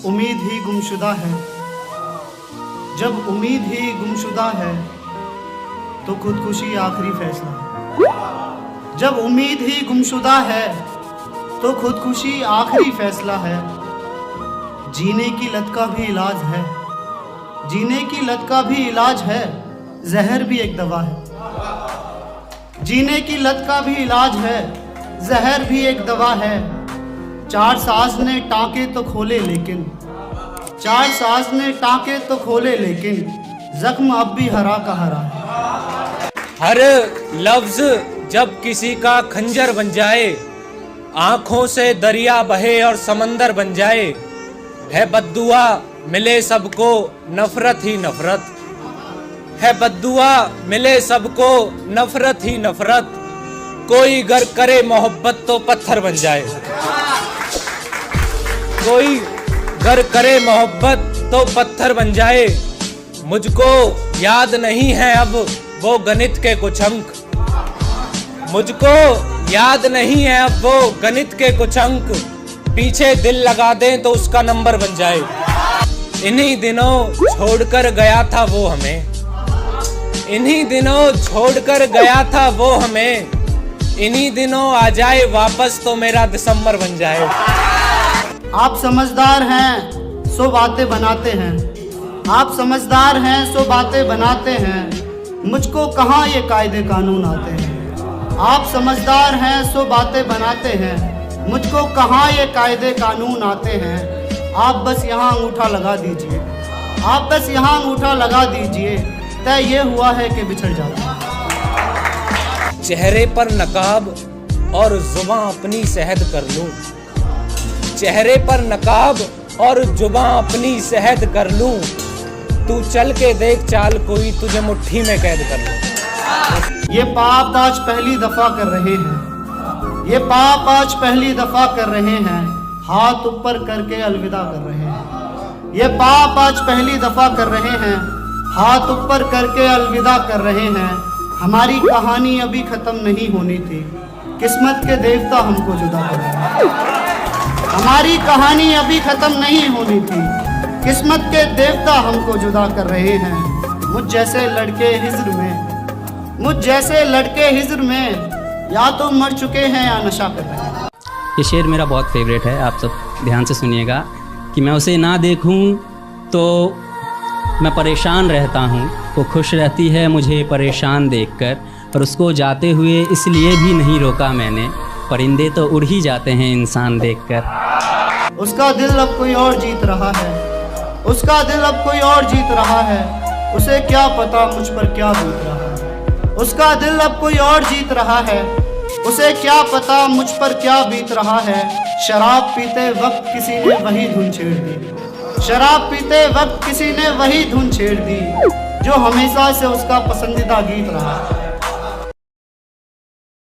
उम्मीद ही गुमशुदा है, जब उम्मीद ही गुमशुदा है तो खुदकुशी आखिरी फैसला है। जब उम्मीद ही गुमशुदा है तो खुदकुशी आखिरी फैसला है। जीने की लत का भी इलाज है, जीने की लत का भी इलाज है, जहर भी एक दवा है। जीने की लत का भी इलाज है, जहर भी एक दवा है। चार साज ने टाँके तो खोले लेकिन, चार साज ने टाँके तो खोले लेकिन जख्म अब भी हरा का हरा है। हर लफ्ज जब किसी का खंजर बन जाए, आंखों से दरिया बहे और समंदर बन जाए, है बद्दुआ मिले सबको नफरत ही नफरत, है बद्दुआ मिले सबको नफरत ही नफरत। कोई गर करे मोहब्बत तो पत्थर बन जाए, कोई गर करे मोहब्बत तो पत्थर बन जाए। मुझको याद नहीं है अब वो गणित के कुछ अंक, मुझको याद नहीं है अब वो गणित के कुछ अंक। पीछे दिल लगा दें तो उसका नंबर बन जाए। इन्हीं दिनों छोड़कर गया था वो हमें, इन्हीं दिनों छोड़कर गया था वो हमें। इन्हीं दिनों आ जाए वापस तो मेरा दिसंबर बन जाए। आप समझदार हैं सो बातें बनाते हैं, आप समझदार हैं सो बातें बनाते हैं। मुझको कहाँ ये कायदे कानून आते हैं। आप समझदार हैं सो बातें बनाते हैं, मुझको कहाँ ये कायदे कानून आते हैं। आप बस यहाँ अंगूठा लगा दीजिए, आप बस यहाँ अंगूठा लगा दीजिए, तय ये हुआ है कि बिछड़ जाता है। चेहरे पर नकाब और जुबां अपनी सहद कर लूं, चेहरे पर नकाब और जुबां अपनी सहद कर लूं। तू चल के देख चाल कोई तुझे मुट्ठी में कैद कर लूं। ये पाप आज पहली दफा कर रहे हैं, ये पाप आज पहली दफा कर रहे हैं, हाथ ऊपर करके अलविदा कर रहे हैं। ये पाप आज पहली दफा कर रहे हैं, हाथ ऊपर करके अलविदा कर रहे हैं। हमारी कहानी अभी खत्म नहीं होनी थी, किस्मत के देवता हमको जुदा कर रहे हैं। हमारी कहानी अभी खत्म नहीं होनी थी, किस्मत के देवता हमको जुदा कर रहे हैं। मुझ जैसे लड़के हिज्र में, मुझ जैसे लड़के हिज्र में या तो मर चुके हैं या नशा कर रहे हैं। ये शेर मेरा बहुत फेवरेट है, आप सब ध्यान से सुनिएगा। कि मैं उसे ना देखूं तो मैं परेशान रहता हूं, वो खुश रहती है मुझे परेशान देखकर, और उसको जाते हुए इसलिए भी नहीं रोका मैंने, परिंदे तो उड़ ही जाते हैं इंसान देखकर। उसका दिल अब कोई और जीत रहा है, उसका दिल अब कोई और जीत रहा है, उसे क्या पता मुझ पर क्या बीत रहा है। उसका दिल अब कोई और जीत रहा है, उसे क्या पता मुझ पर क्या बीत रहा है। शराब पीते वक्त किसी ने वही धुन छेड़ दी, शराब पीते वक्त किसी ने वही धुन छेड़ दी, जो हमेशा से उसका पसंदीदा गीत रहा है।